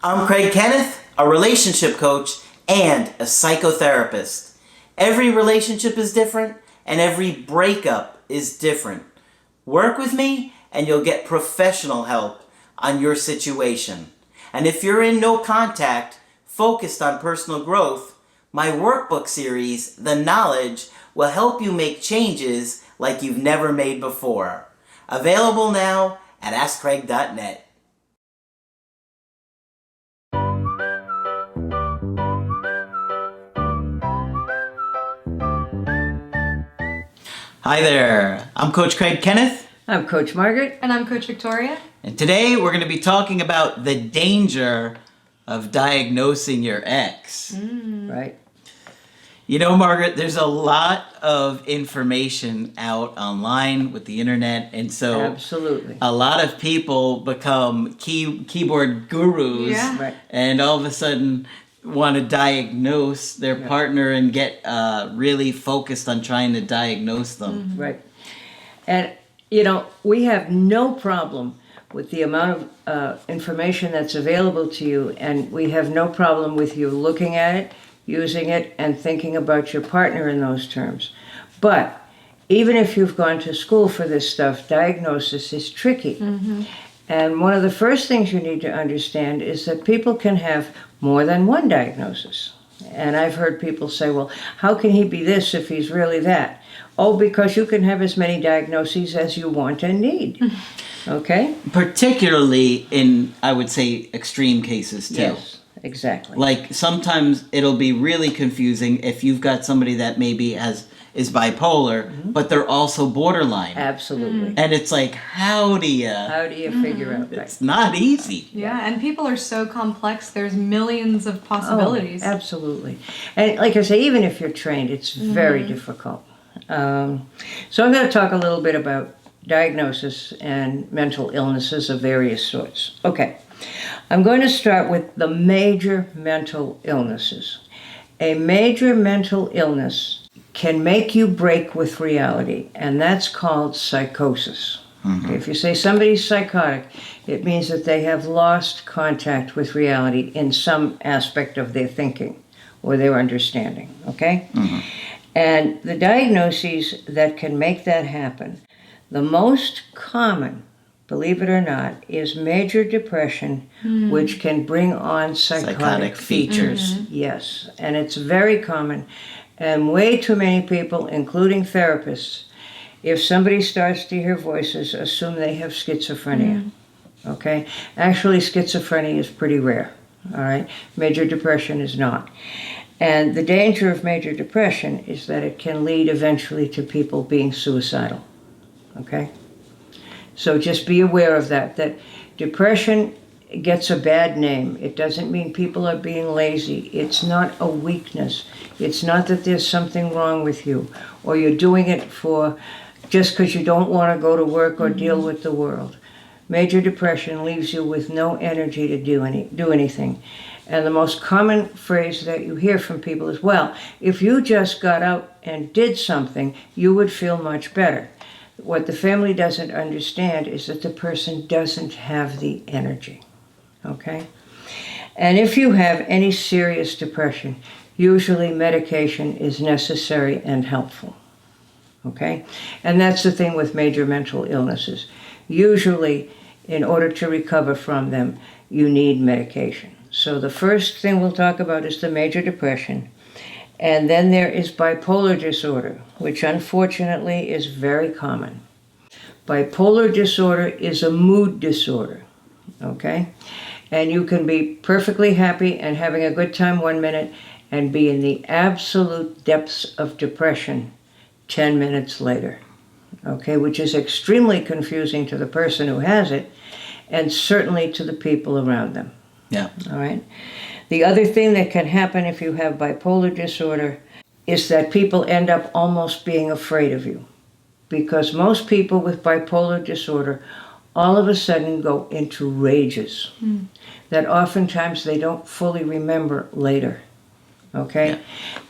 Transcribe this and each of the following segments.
I'm Craig Kenneth, a relationship coach and a psychotherapist. Every relationship is different and every breakup is different. Work with me and you'll get professional help on your situation. And if you're in no contact, focused on personal growth, my workbook series, The Knowledge, will help you make changes like you've never made before. Available now at AskCraig.net. Hi there, I'm Coach Craig Kenneth. I'm Coach Margaret. And I'm Coach Victoria. And today we're going to be talking about the danger of diagnosing your ex. Right. You know, Margaret, there's a lot of information out online with the internet, and so Absolutely. a lot of people become keyboard gurus, Yeah. Right. and all of a sudden want to diagnose their partner and get really focused on trying to diagnose them. Right. And, you know, we have no problem with the amount of information that's available to you, and we have no problem with you looking at it, using it, and thinking about your partner in those terms. But even if you've gone to school for this stuff, diagnosis is tricky. And one of the first things you need to understand is that people can have more than one diagnosis. And I've heard people say, well, how can he be this if he's really that? Oh, because you can have as many diagnoses as you want and need. Okay? Particularly in, I would say, extreme cases, too. Yes, exactly. Like, sometimes it'll be really confusing if you've got somebody that maybe is bipolar, but they're also borderline. Absolutely. And it's like, how do you Figure out that? It's not easy. Yeah, and people are so complex. There's millions of possibilities. Oh, absolutely. And like I say, even if you're trained, it's very difficult. So I'm going to talk a little bit about diagnosis and mental illnesses of various sorts. Okay. I'm going to start with the major mental illnesses. A major mental illness can make you break with reality, and that's called psychosis. Okay, if you say somebody's psychotic, it means that they have lost contact with reality in some aspect of their thinking or their understanding, okay? And the diagnoses that can make that happen, the most common, believe it or not, is major depression, which can bring on psychotic features. Yes, and it's very common. And way too many people, including therapists, if somebody starts to hear voices, assume they have schizophrenia. Okay? Actually, schizophrenia is pretty rare. All right? Major depression is not. And the danger of major depression is that it can lead eventually to people being suicidal. Okay? So just be aware of that depression gets a bad name. It doesn't mean people are being lazy. It's not a weakness. It's not that there's something wrong with you or you're doing it for just because you don't want to go to work or deal with the world. Major depression leaves you with no energy to do anything. And the most common phrase that you hear from people is, well, if you just got out and did something, you would feel much better. What the family doesn't understand is that the person doesn't have the energy. Okay? And if you have any serious depression, usually medication is necessary and helpful. Okay? And that's the thing with major mental illnesses. Usually, in order to recover from them, you need medication. So the first thing we'll talk about is the major depression. And then there is bipolar disorder, which unfortunately is very common. Bipolar disorder is a mood disorder. Okay? And you can be perfectly happy and having a good time 1 minute and be in the absolute depths of depression 10 minutes later. Okay? Which is extremely confusing to the person who has it and certainly to the people around them. Yeah. All right? The other thing that can happen if you have bipolar disorder is that people end up almost being afraid of you. Because most people with bipolar disorder all of a sudden go into rages that oftentimes they don't fully remember later. Okay? Yeah.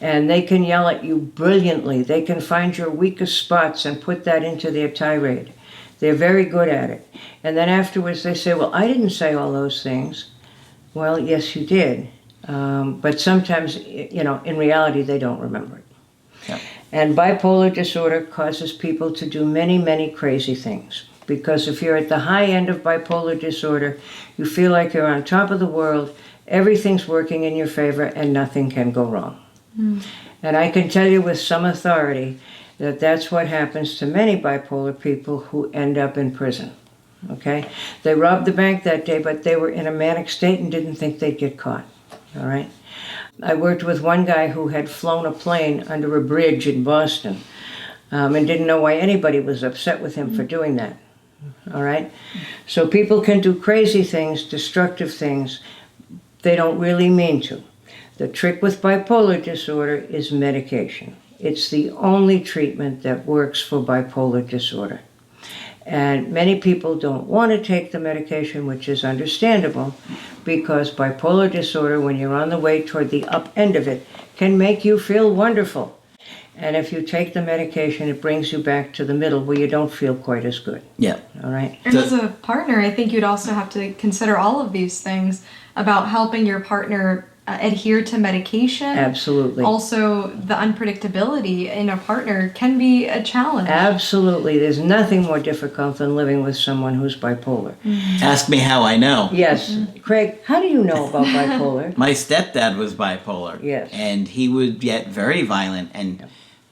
And they can yell at you brilliantly. They can find your weakest spots and put that into their tirade. They're very good at it. And then afterwards they say, well, I didn't say all those things. Well, yes, you did. But sometimes, in reality, they don't remember it. Yeah. And bipolar disorder causes people to do many, many crazy things. Because if you're at the high end of bipolar disorder, you feel like you're on top of the world, everything's working in your favor, and nothing can go wrong. And I can tell you with some authority that that's what happens to many bipolar people who end up in prison. Okay? They robbed the bank that day, but they were in a manic state and didn't think they'd get caught. All right? I worked with one guy who had flown a plane under a bridge in Boston and didn't know why anybody was upset with him for doing that. All right? So people can do crazy things, destructive things. They don't really mean to. The trick with bipolar disorder is medication. It's the only treatment that works for bipolar disorder. And many people don't want to take the medication, which is understandable, because bipolar disorder, when you're on the way toward the up end of it, can make you feel wonderful. And if you take the medication, it brings you back to the middle where you don't feel quite as good. Yeah. All right? And as a partner, I think you'd also have to consider all of these things about helping your partner adhere to medication. Absolutely. Also, the unpredictability in a partner can be a challenge. Absolutely. There's nothing more difficult than living with someone who's bipolar. Ask me how I know. Yes. Craig, how do you know about bipolar? My stepdad was bipolar. Yes. And he would get very violent and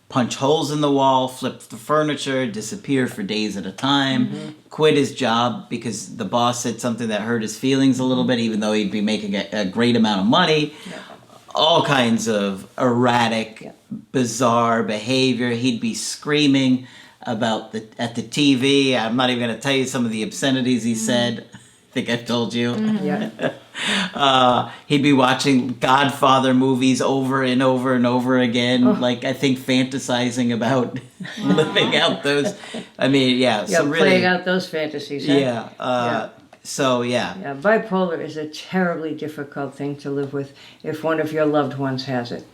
punch holes in the wall, flip the furniture, disappear for days at a time, quit his job because the boss said something that hurt his feelings a little bit, even though he'd be making a great amount of money. All kinds of erratic, bizarre behavior. He'd be screaming about at the TV. I'm not even going to tell you some of the obscenities he said. I think I've told you. He'd be watching Godfather movies over and over and over again, like I think fantasizing about living out those. I mean, so really, playing out those fantasies. Huh? So Yeah, bipolar is a terribly difficult thing to live with if one of your loved ones has it.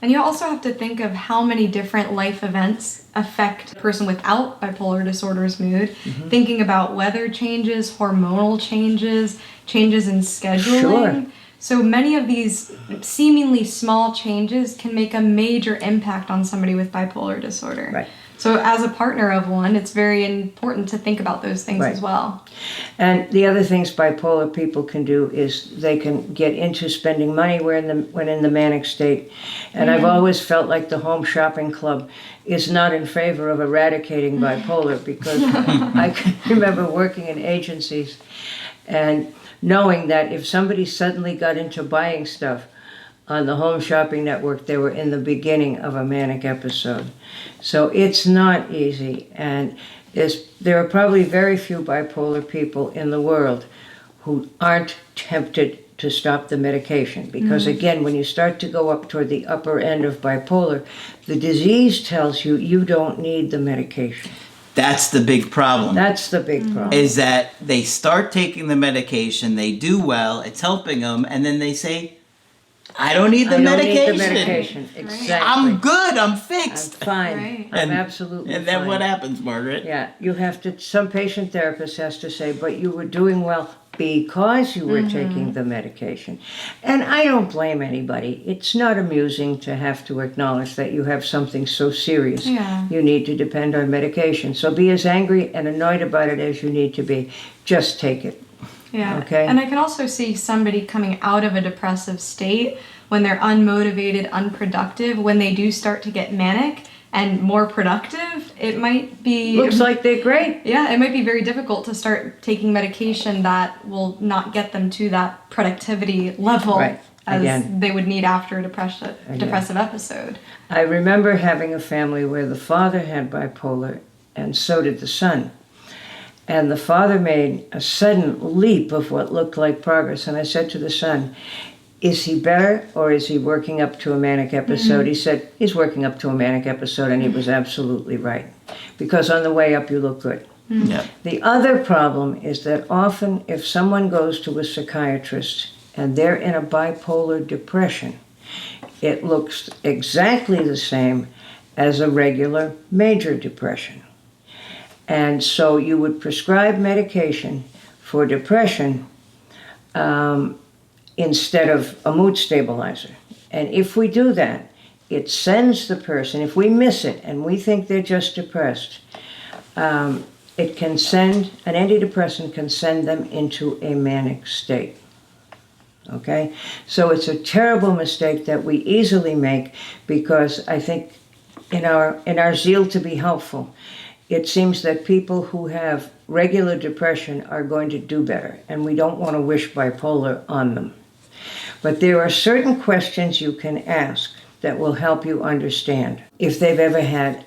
And you also have to think of how many different life events affect a person without bipolar disorder's mood. Thinking about weather changes, hormonal changes, changes in scheduling. Sure. So many of these seemingly small changes can make a major impact on somebody with bipolar disorder. Right. So as a partner of one, it's very important to think about those things Right. as well. And the other things bipolar people can do is they can get into spending money when in the manic state. And I've always felt like the Home Shopping Club is not in favor of eradicating bipolar because I can remember working in agencies and knowing that if somebody suddenly got into buying stuff on the Home Shopping Network, they were in the beginning of a manic episode. So it's not easy, and there are probably very few bipolar people in the world who aren't tempted to stop the medication. Because again, when you start to go up toward the upper end of bipolar, the disease tells you you don't need the medication. that's the big problem. That's the big problem. Is that they start taking the medication, they do well, it's helping them, and then they say, I don't need the I don't medication. need the medication. Exactly. I'm good, I'm I'm fixed. fine. Right. I'm absolutely And then fine. what happens, Margaret? Yeah, you have to, some patient therapist has to say, but you were doing well because you were taking the medication. And I don't blame anybody. It's not amusing to have to acknowledge that you have something so serious. Yeah. You need to depend on medication. So be as angry and annoyed about it as you need to be. Just take it. Yeah. Okay. And I can also see somebody coming out of a depressive state when they're unmotivated, unproductive, when they do start to get manic and more productive, it might be... Looks like they're great. Yeah, it might be very difficult to start taking medication that will not get them to that productivity level Right. as Again. they would need after a depressive episode. I remember having a family where the father had bipolar and so did the son. And the father made a sudden leap of what looked like progress. And I said to the son, is he better or is he working up to a manic episode? He said, he's working up to a manic episode, and he was absolutely right. Because on the way up, you look good. Yeah. The other problem is that often if someone goes to a psychiatrist and they're in a bipolar depression, it looks exactly the same as a regular major depression. And so you would prescribe medication for depression instead of a mood stabilizer. And if we do that, it sends the person, if we miss it and we think they're just depressed, it can send, an antidepressant can send them into a manic state. Okay? So it's a terrible mistake that we easily make, because I think in our zeal to be helpful, it seems that people who have regular depression are going to do better, and we don't want to wish bipolar on them. But there are certain questions you can ask that will help you understand if they've ever had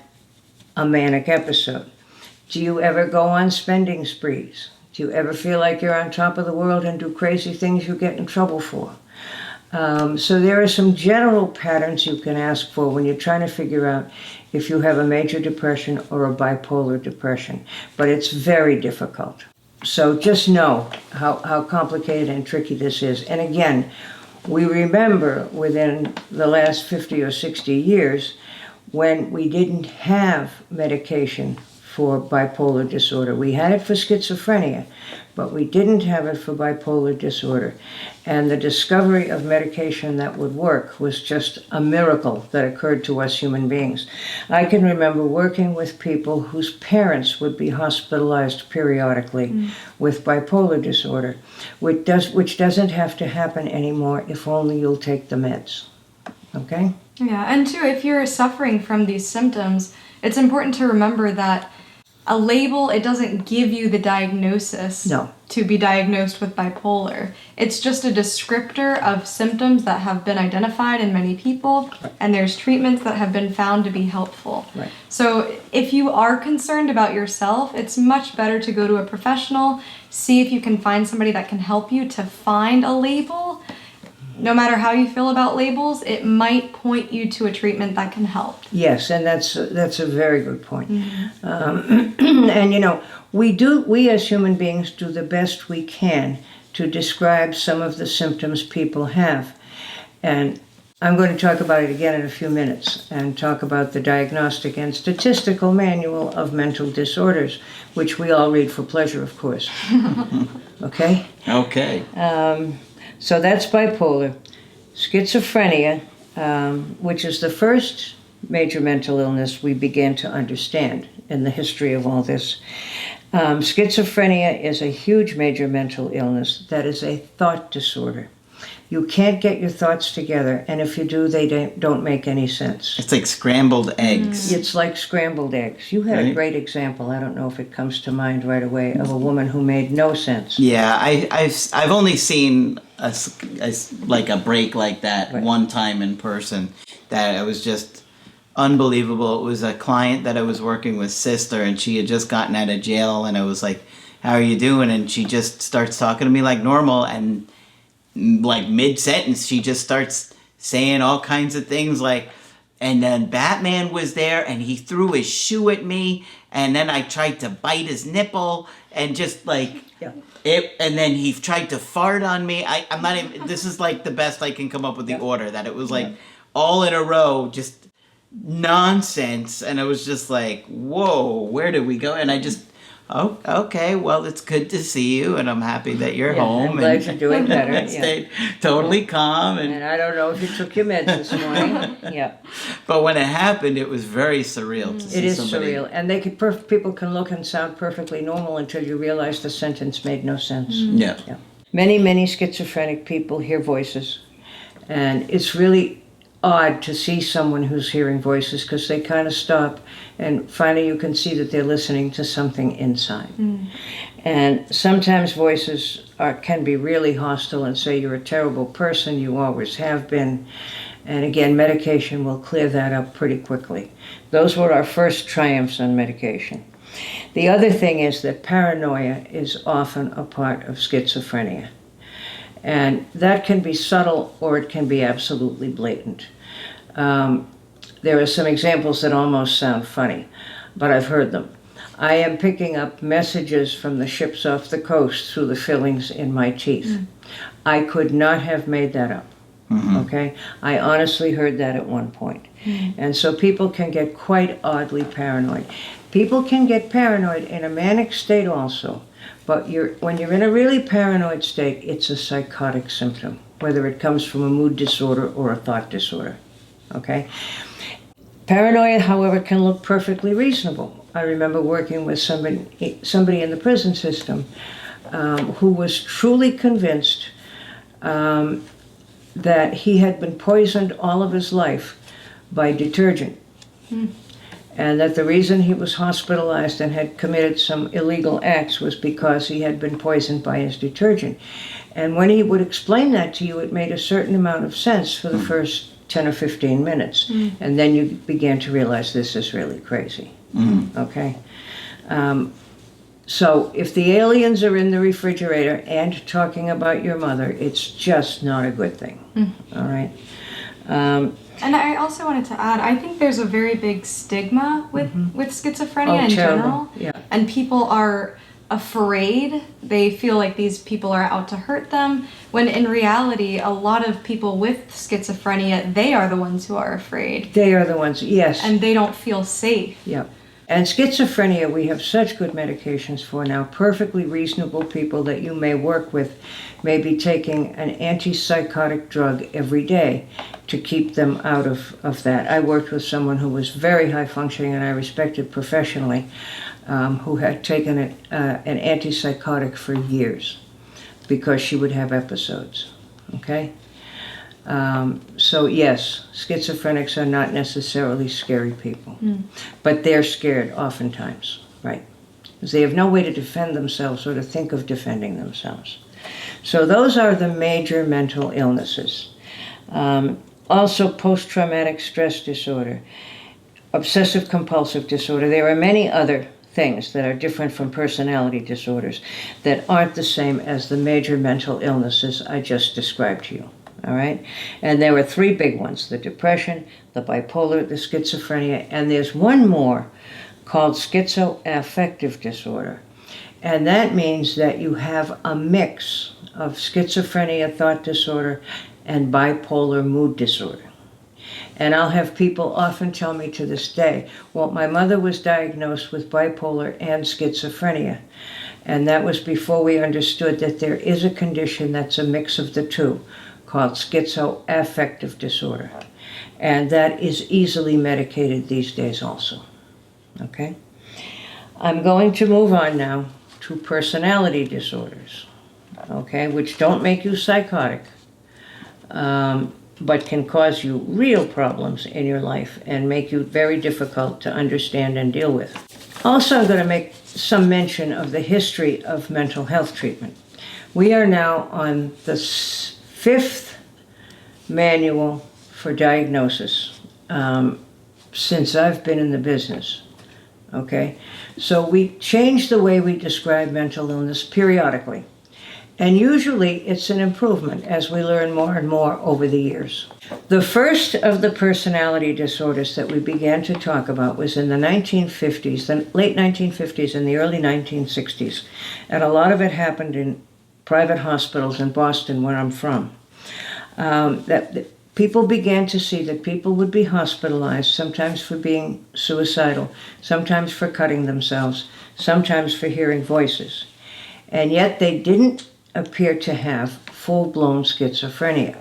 a manic episode. Do you ever go on spending sprees? Do you ever feel like you're on top of the world and do crazy things you get in trouble for? So there are some general patterns you can ask for when you're trying to figure out if you have a major depression or a bipolar depression. But it's very difficult. So just know how complicated and tricky this is. And again, we remember within the last 50 or 60 years when we didn't have medication for bipolar disorder. We had it for schizophrenia, but we didn't have it for bipolar disorder. And the discovery of medication that would work was just a miracle that occurred to us human beings. I can remember working with people whose parents would be hospitalized periodically with bipolar disorder, which doesn't have to happen anymore if only you'll take the meds. Okay? Yeah, and too, if you're suffering from these symptoms, it's important to remember that a label, it doesn't give you the diagnosis to be diagnosed with bipolar. It's just a descriptor of symptoms that have been identified in many people, and there's treatments that have been found to be helpful. Right. So if you are concerned about yourself, it's much better to go to a professional, see if you can find somebody that can help you to find a label. No matter how you feel about labels, it might point you to a treatment that can help. Yes, and that's a very good point. And you know, we as human beings do the best we can to describe some of the symptoms people have. And I'm going to talk about it again in a few minutes and talk about the Diagnostic and Statistical Manual of Mental Disorders, which we all read for pleasure, of course. Okay? Okay. So that's bipolar. Schizophrenia, which is the first major mental illness we began to understand in the history of all this. Schizophrenia is a huge major mental illness that is a thought disorder. You can't get your thoughts together, and if you do, they don't make any sense. It's like scrambled eggs. It's like scrambled eggs. You had a great example, I don't know if it comes to mind right away, of a woman who made no sense. Yeah, I've only seen like a break like that one time in person. That it was just unbelievable. It was a client that I was working with, sister, and she had just gotten out of jail, and I was like, "How are you doing?" And she just starts talking to me like normal, and like mid-sentence she just starts saying all kinds of things like, and then Batman was there and he threw his shoe at me, and then I tried to bite his nipple, and just like it, and then he tried to fart on me. I'm not even, this is like the best I can come up with the order, that it was like all in a row, just nonsense. And it was just like, whoa, where did we go? And I just, oh, okay, well, it's good to see you, and I'm happy that you're home. I'm glad you're doing better. And stayed totally calm. And I don't know if you took your meds this morning. But when it happened, it was very surreal to see It is somebody. surreal. And people can look and sound perfectly normal until you realize the sentence made no sense. Yeah. Many, many schizophrenic people hear voices. And it's really odd to see someone who's hearing voices, because they kind of stop and finally you can see that they're listening to something inside. And sometimes voices can be really hostile and say you're a terrible person, you always have been. And again, medication will clear that up pretty quickly. Those were our first triumphs on medication. The other thing is that paranoia is often a part of schizophrenia. And that can be subtle or it can be absolutely blatant. There are some examples that almost sound funny, but I've heard them. I am picking up messages from the ships off the coast through the fillings in my teeth. I could not have made that up. Okay? I honestly heard that at one point. And so people can get quite oddly paranoid. People can get paranoid in a manic state also, but when you're in a really paranoid state, it's a psychotic symptom. whether it comes from a mood disorder or a thought disorder. Okay? Paranoia, however, can look perfectly reasonable. I remember working with somebody in the prison system who was truly convinced that he had been poisoned all of his life by detergent. And that the reason he was hospitalized and had committed some illegal acts was because he had been poisoned by his detergent. And when he would explain that to you, it made a certain amount of sense for the first 10 or 15 minutes. And then you began to realize this is really crazy. Okay? So if the aliens are in the refrigerator and talking about your mother, it's just not a good thing. All right? And I also wanted to add, I think there's a very big stigma with schizophrenia in general. Yeah. And people are afraid. They feel like these people are out to hurt them, when in reality, a lot of people with schizophrenia, they are the ones who are afraid. They are the ones, yes. And they don't feel safe. Yeah. And schizophrenia, we have such good medications for now. Perfectly reasonable people that you may work with may be taking an antipsychotic drug every day to keep them out of that. I worked with someone who was very high functioning and I respected professionally, who had taken an antipsychotic for years because she would have episodes. Okay? So yes, schizophrenics are not necessarily scary people, but they're scared oftentimes, right? Because they have no way to defend themselves or to think of defending themselves. So those are the major mental illnesses. Also post-traumatic stress disorder, obsessive compulsive disorder. There are many other things that are different from personality disorders that aren't the same as the major mental illnesses I just described to you. All right? And there were three big ones: the depression, the bipolar, the schizophrenia, and there's one more called schizoaffective disorder. And that means that you have a mix of schizophrenia, thought disorder, and bipolar mood disorder. And I'll have people often tell me to this day, well, my mother was diagnosed with bipolar and schizophrenia. And that was before we understood that there is a condition that's a mix of the two, called schizoaffective disorder. And that is easily medicated these days also. Okay? I'm going to move on now to personality disorders, okay, which don't make you psychotic, but can cause you real problems in your life and make you very difficult to understand and deal with. Also, I'm going to make some mention of the history of mental health treatment. We are now on the fifth manual for diagnosis since I've been in the business. Okay, so we change the way we describe mental illness periodically. And usually it's an improvement as we learn more and more over the years. The first of the personality disorders that we began to talk about was in the 1950s, the late 1950s and the early 1960s. And a lot of it happened in private hospitals in Boston, where I'm from. People began to see that people would be hospitalized, sometimes for being suicidal, sometimes for cutting themselves, sometimes for hearing voices. And yet they didn't appear to have full-blown schizophrenia.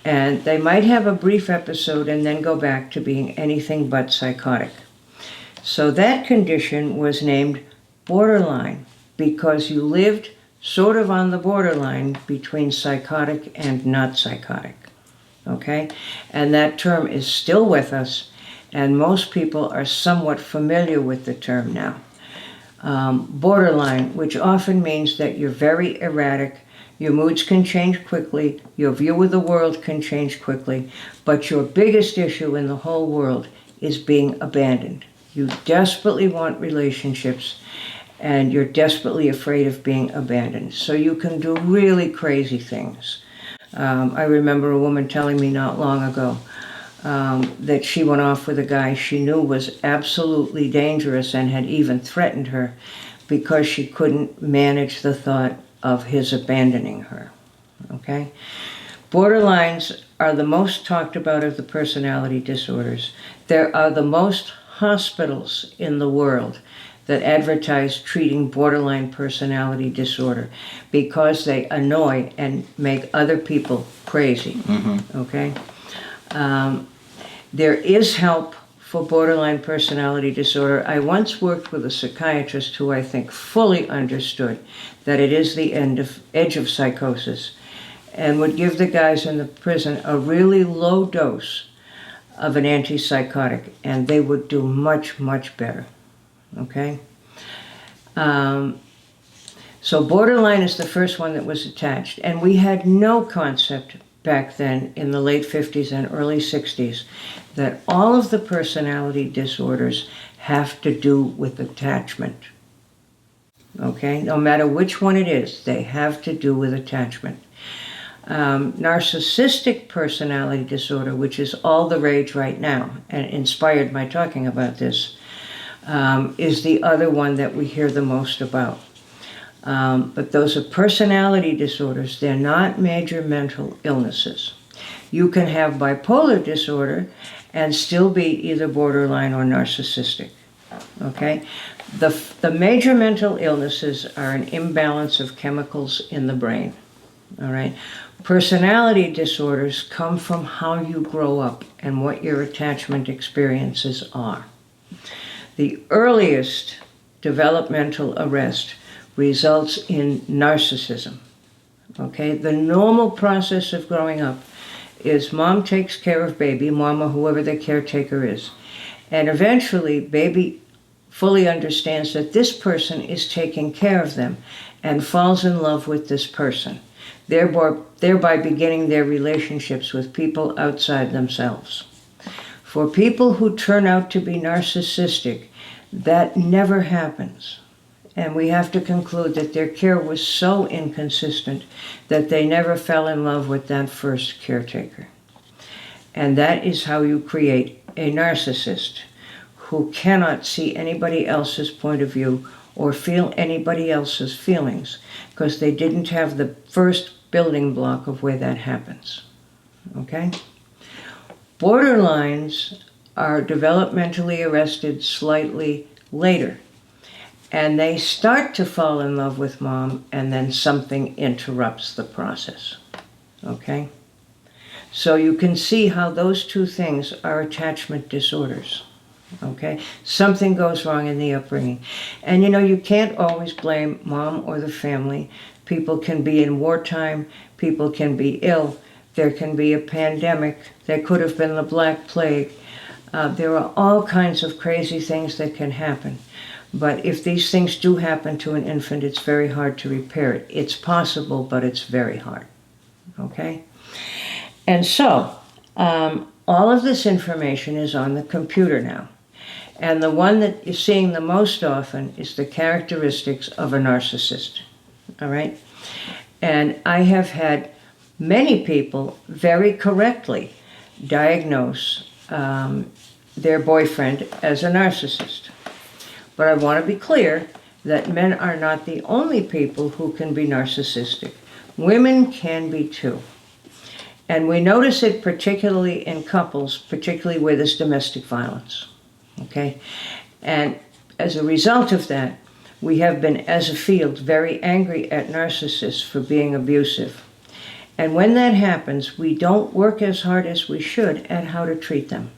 And they might have a brief episode and then go back to being anything but psychotic. So that condition was named borderline because you lived sort of on the borderline between psychotic and not psychotic. Okay? And that term is still with us, and most people are somewhat familiar with the term now. Borderline, which often means that you're very erratic, your moods can change quickly, your view of the world can change quickly, but your biggest issue in the whole world is being abandoned. You desperately want relationships, and you're desperately afraid of being abandoned. So you can do really crazy things. I remember a woman telling me not long ago that she went off with a guy she knew was absolutely dangerous and had even threatened her because she couldn't manage the thought of his abandoning her. Okay? Borderlines are the most talked about of the personality disorders. There are the most hospitals in the world that advertise treating borderline personality disorder because they annoy and make other people crazy. Okay? There is help for borderline personality disorder. I once worked with a psychiatrist who I think fully understood that it is the edge of psychosis, and would give the guys in the prison a really low dose of an antipsychotic, and they would do much, much better. Okay? So borderline is the first one that was attached, and we had no concept back then in the late 50s and early 60s that all of the personality disorders have to do with attachment. Okay? No matter which one it is, they have to do with attachment. Narcissistic personality disorder, which is all the rage right now, and inspired by talking about this, is the other one that we hear the most about. But those are personality disorders. They're not major mental illnesses. You can have bipolar disorder and still be either borderline or narcissistic. Okay? The major mental illnesses are an imbalance of chemicals in the brain. All right? Personality disorders come from how you grow up and what your attachment experiences are. The earliest developmental arrest results in narcissism. Okay? The normal process of growing up is mom takes care of baby, mom or whoever the caretaker is, and eventually baby fully understands that this person is taking care of them and falls in love with this person, thereby beginning their relationships with people outside themselves. For people who turn out to be narcissistic, that never happens. And we have to conclude that their care was so inconsistent that they never fell in love with that first caretaker. And that is how you create a narcissist who cannot see anybody else's point of view or feel anybody else's feelings because they didn't have the first building block of where that happens. Okay? Borderlines are developmentally arrested slightly later. And they start to fall in love with mom, and then something interrupts the process. Okay? So you can see how those two things are attachment disorders. Okay? Something goes wrong in the upbringing. And you can't always blame mom or the family. People can be in wartime. People can be ill. There can be a pandemic. There could have been the Black Plague. There are all kinds of crazy things that can happen. But if these things do happen to an infant, it's very hard to repair it. It's possible, but it's very hard. Okay? And so, all of this information is on the computer now. And the one that you're seeing the most often is the characteristics of a narcissist. All right? And I have had many people very correctly diagnose their boyfriend as a narcissist. But I want to be clear that men are not the only people who can be narcissistic. Women can be too. And we notice it particularly in couples, particularly where there's domestic violence. Okay? And as a result of that, we have been, as a field, very angry at narcissists for being abusive. And when that happens, we don't work as hard as we should at how to treat them.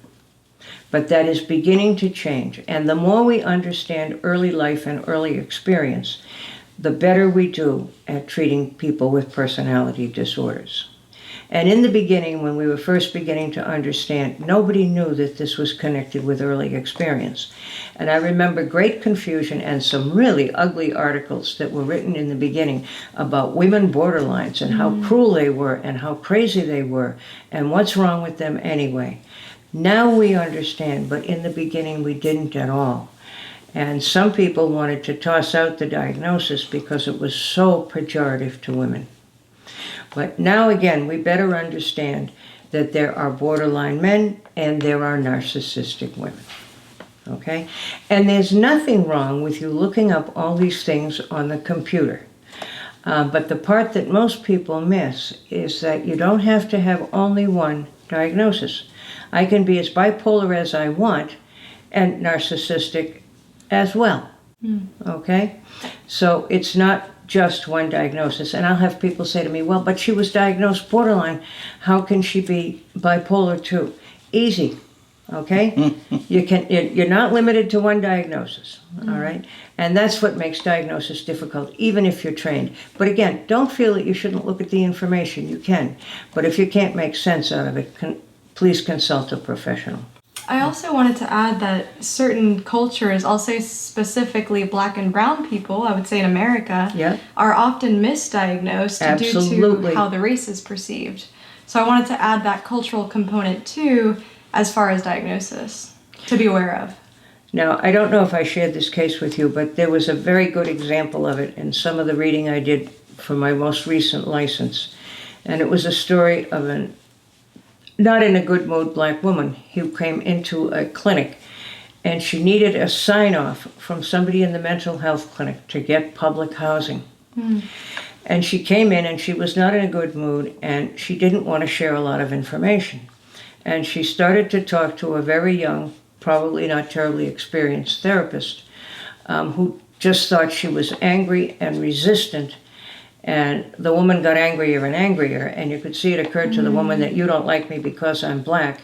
But that is beginning to change. And the more we understand early life and early experience, the better we do at treating people with personality disorders. And in the beginning, when we were first beginning to understand, nobody knew that this was connected with early experience. And I remember great confusion and some really ugly articles that were written in the beginning about women borderlines and how cruel they were and how crazy they were and what's wrong with them anyway. Now we understand, but in the beginning we didn't at all. And some people wanted to toss out the diagnosis because it was so pejorative to women. But now again, we better understand that there are borderline men and there are narcissistic women. Okay? And there's nothing wrong with you looking up all these things on the computer. But the part that most people miss is that you don't have to have only one diagnosis. I can be as bipolar as I want and narcissistic as well. Okay? So it's not just one diagnosis. And I'll have people say to me, well, but she was diagnosed borderline. How can she be bipolar too? Easy. Okay? You're not limited to one diagnosis. All right? And that's what makes diagnosis difficult, even if you're trained. But again, don't feel that you shouldn't look at the information. You can. But if you can't make sense out of it, please consult a professional. I also wanted to add that certain cultures, I'll say specifically black and brown people, I would say in America, are often misdiagnosed due to how the race is perceived. So I wanted to add that cultural component too, as far as diagnosis, to be aware of. Now, I don't know if I shared this case with you, but there was a very good example of it in some of the reading I did for my most recent license. And it was a story of an not in a good mood black woman who came into a clinic, and she needed a sign-off from somebody in the mental health clinic to get public housing. And she came in and she was not in a good mood, and she didn't want to share a lot of information. And she started to talk to a very young, probably not terribly experienced therapist who just thought she was angry and resistant. And the woman got angrier and angrier, and you could see it occurred to the woman that you don't like me because I'm black.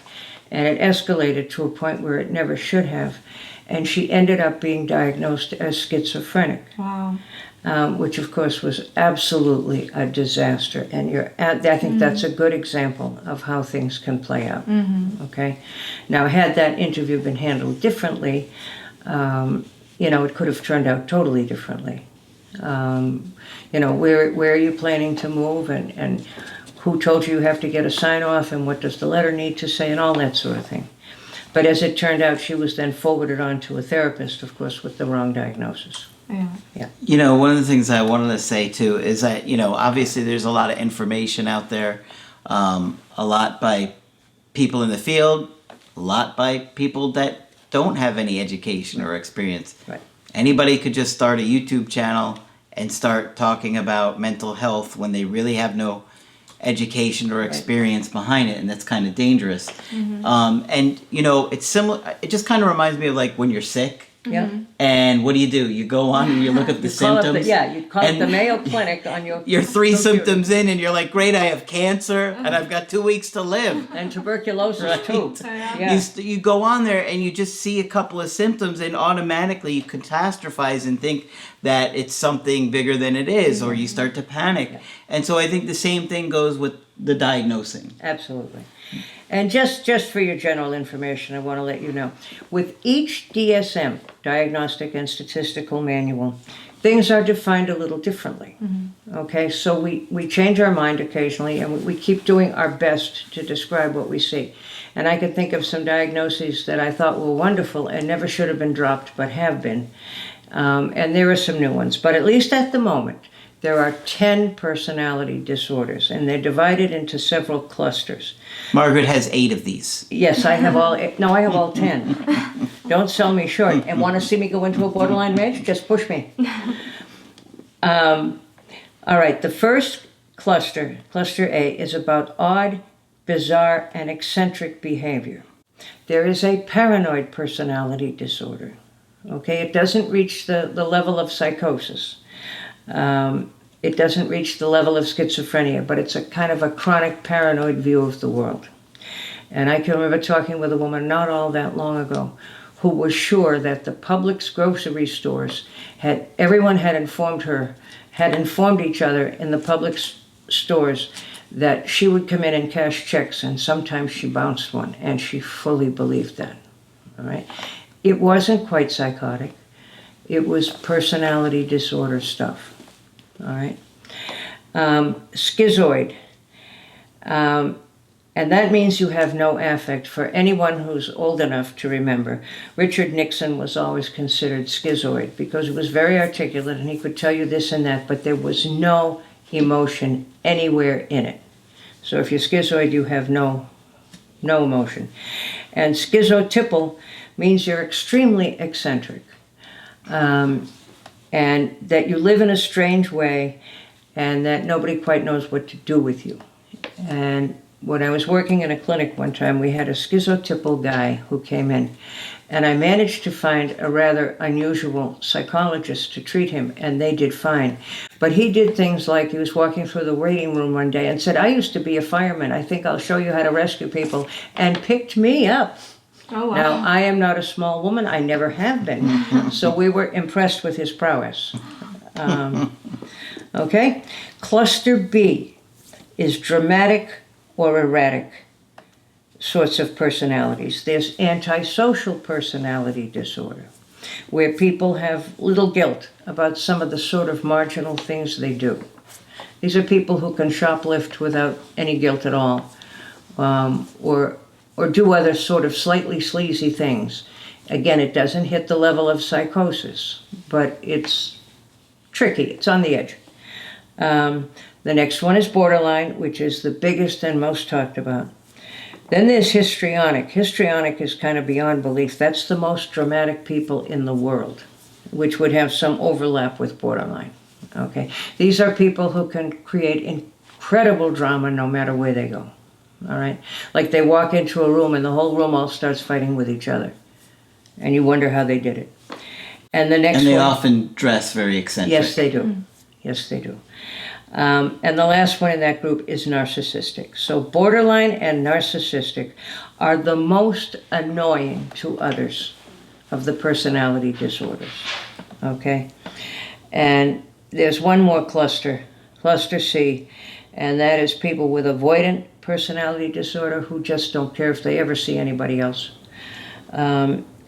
And it escalated to a point where it never should have. And she ended up being diagnosed as schizophrenic. Wow. Which of course was absolutely a disaster. And I think that's a good example of how things can play out. Okay. Now, had that interview been handled differently, it could have turned out totally differently. Where are you planning to move, and who told you have to get a sign off, and what does the letter need to say, and all that sort of thing. But as it turned out, she was then forwarded on to a therapist, of course, with the wrong diagnosis. Yeah. One of the things I wanted to say too is that, obviously there's a lot of information out there, a lot by people in the field, a lot by people that don't have any education or experience. Right. Anybody could just start a YouTube channel and start talking about mental health when they really have no education or experience behind it, and that's kind of dangerous. It's similar. It just kind of reminds me of like when you're sick. Yeah. And what do? You go on and you look at the symptoms. You call up the Mayo Clinic on your You're three computer. symptoms in and you're like, great, I have cancer and I've got 2 weeks to live. And tuberculosis too. You go on there and you just see a couple of symptoms and automatically you catastrophize and think that it's something bigger than it is, or you start to panic. And so I think the same thing goes with the diagnosing. Absolutely. And just for your general information, I want to let you know, with each DSM, Diagnostic and Statistical Manual, things are defined a little differently. Okay, so we change our mind occasionally, and we keep doing our best to describe what we see. And I could think of some diagnoses that I thought were wonderful and never should have been dropped, but have been. And there are some new ones, but at least at the moment, there are 10 personality disorders, and they're divided into several clusters. Margaret has 8 of these. Yes, I have all 8. No, I have all 10. Don't sell me short. And want to see me go into a borderline rage? Just push me. All right, the first cluster, Cluster A, is about odd, bizarre, and eccentric behavior. There is a paranoid personality disorder. Okay, it doesn't reach the level of psychosis. It doesn't reach the level of schizophrenia, but it's a kind of a chronic paranoid view of the world. And I can remember talking with a woman not all that long ago who was sure that the Publix grocery stores everyone had informed each other in the Publix stores that she would come in and cash checks, and sometimes she bounced one, and she fully believed that. All right. It wasn't quite psychotic. It was personality disorder stuff. All right. Schizoid. And that means you have no affect. For anyone who's old enough to remember, Richard Nixon was always considered schizoid because he was very articulate and he could tell you this and that, but there was no emotion anywhere in it. So if you're schizoid, you have no emotion. And schizotypal means you're extremely eccentric. And that you live in a strange way, and that nobody quite knows what to do with you. And when I was working in a clinic one time, we had a schizotypal guy who came in, and I managed to find a rather unusual psychologist to treat him, and they did fine. But he did things like he was walking through the waiting room one day and said, "I used to be a fireman. I think I'll show you how to rescue people," and picked me up. Oh, wow. Now, I am not a small woman. I never have been. So we were impressed with his prowess. Okay? Cluster B is dramatic or erratic sorts of personalities. There's antisocial personality disorder, where people have little guilt about some of the sort of marginal things they do. These are people who can shoplift without any guilt at all, or do other sort of slightly sleazy things. Again, it doesn't hit the level of psychosis, but it's tricky. It's on the edge. The next one is borderline, which is the biggest and most talked about. Then there's histrionic. Histrionic is kind of beyond belief. That's the most dramatic people in the world, which would have some overlap with borderline. Okay, these are people who can create incredible drama no matter where they go. All right, like they walk into a room and the whole room all starts fighting with each other, and you wonder how they did it. And the next And they one, often dress very eccentric. yes, they do. Yes, they do. And the last one in that group is narcissistic. So borderline and narcissistic are the most annoying to others of the personality disorders. Okay? And there's one more cluster, cluster C, and that is people with avoidant personality disorder who just don't care if they ever see anybody else.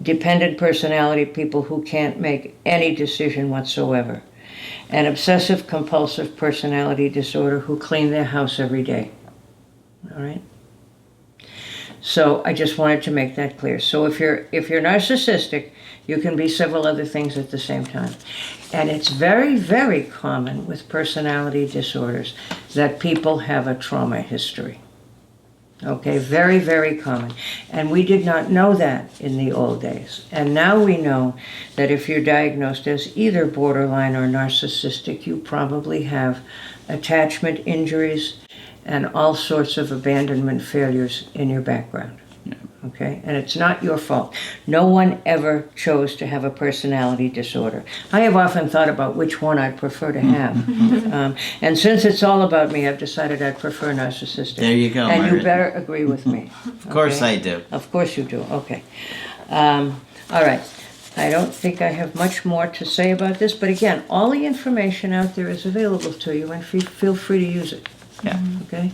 Dependent personality, people who can't make any decision whatsoever. And obsessive compulsive personality disorder who clean their house every day. All right? So I just wanted to make that clear. So if you're narcissistic, you can be several other things at the same time. And it's very, very common with personality disorders that people have a trauma history. Okay, very, very common. And we did not know that in the old days. And now we know that if you're diagnosed as either borderline or narcissistic, you probably have attachment injuries and all sorts of abandonment failures in your background. Yeah. Okay, and it's not your fault. No one ever chose to have a personality disorder. I have often thought about which one I'd prefer to have. And since it's all about me, I've decided I'd prefer narcissistic. There you go, And you Margaret. better agree with me. Of course I do. Of course you do, okay. All right, I don't think I have much more to say about this, but again, all the information out there is available to you, and feel free to use it, Yeah. okay?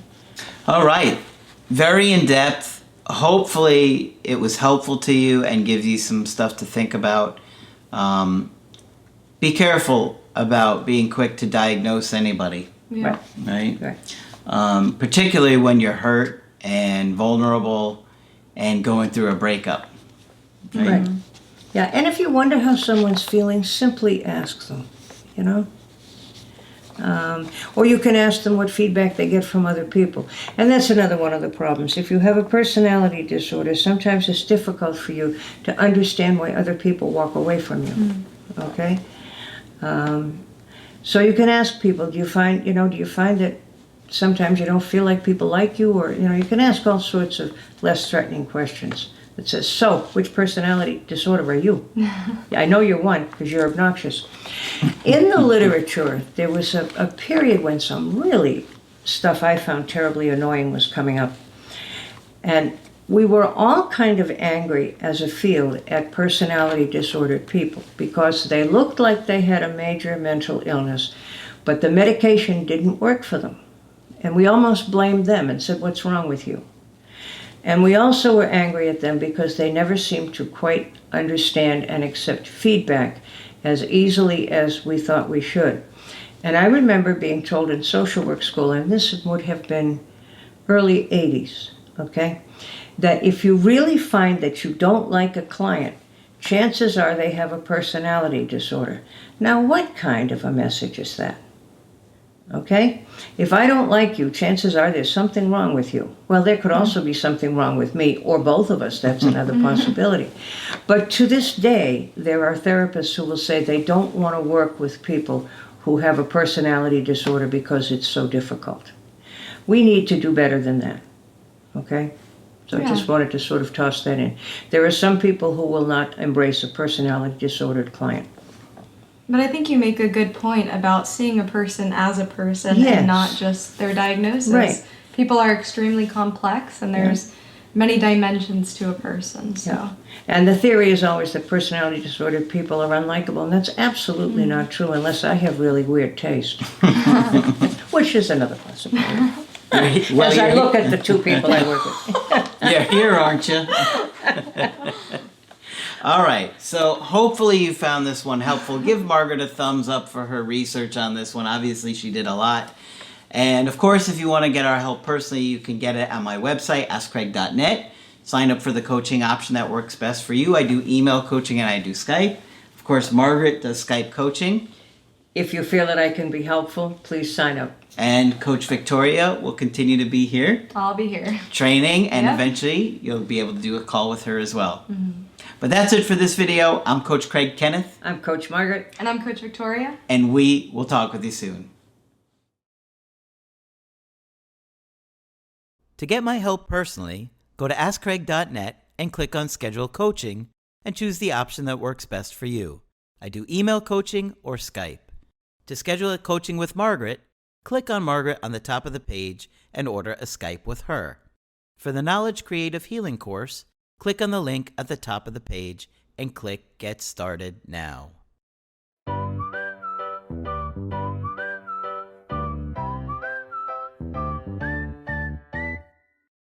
All right. Very in-depth. Hopefully it was helpful to you and gives you some stuff to think about. Be careful about being quick to diagnose anybody, Yeah. right? Right. Particularly when you're hurt and vulnerable and going through a breakup. Right. Yeah, and if you wonder how someone's feeling, simply ask them, you know? Or you can ask them what feedback they get from other people. And that's another one of the problems. If you have a personality disorder, sometimes it's difficult for you to understand why other people walk away from you. Okay? So you can ask people, do you find that sometimes you don't feel like people like you? Or, you can ask all sorts of less threatening questions that says, so, which personality disorder are you? I know you're one because you're obnoxious. In the literature, there was a period when some really stuff I found terribly annoying was coming up. And we were all kind of angry as a field at personality disordered people because they looked like they had a major mental illness, but the medication didn't work for them. And we almost blamed them and said, what's wrong with you? And we also were angry at them because they never seemed to quite understand and accept feedback as easily as we thought we should. And I remember being told in social work school, and this would have been early 80s, okay, that if you really find that you don't like a client, chances are they have a personality disorder. Now, what kind of a message is that? Okay? If I don't like you, chances are there's something wrong with you. Well, there could also be something wrong with me, or both of us. That's another possibility. But to this day, there are therapists who will say they don't want to work with people who have a personality disorder because it's so difficult. We need to do better than that. Okay? So I Yeah. just wanted to sort of toss that in. There are some people who will not embrace a personality disordered client. But I think you make a good point about seeing a person as a person Yes. and not just their diagnosis. Right. People are extremely complex and there's many dimensions to a person. So Yeah. And the theory is always that personality disordered people are unlikable, and that's absolutely not true unless I have really weird taste, which is another possibility. Well, As I you're- look at the two people I work with. You're here, aren't you? All right, so hopefully you found this one helpful. Give Margaret a thumbs up for her research on this one. Obviously, she did a lot. And of course, if you want to get our help personally, you can get it on my website, askcraig.net. Sign up for the coaching option that works best for you. I do email coaching and I do Skype. Of course, Margaret does Skype coaching. If you feel that I can be helpful, please sign up. And Coach Victoria will continue to be here, I'll be here. training, and Yep. eventually you'll be able to do a call with her as well. But that's it for this video. I'm Coach Craig Kenneth, I'm Coach Margaret. And I'm Coach Victoria. and we will talk with you soon. To get my help personally, go to askcraig.net and click on Schedule Coaching and choose the option that works best for you. I do email coaching or Skype. To schedule a coaching with Margaret, click on Margaret on the top of the page and order a Skype with her. For the Knowledge Creative Healing course, click on the link at the top of the page and click Get Started Now.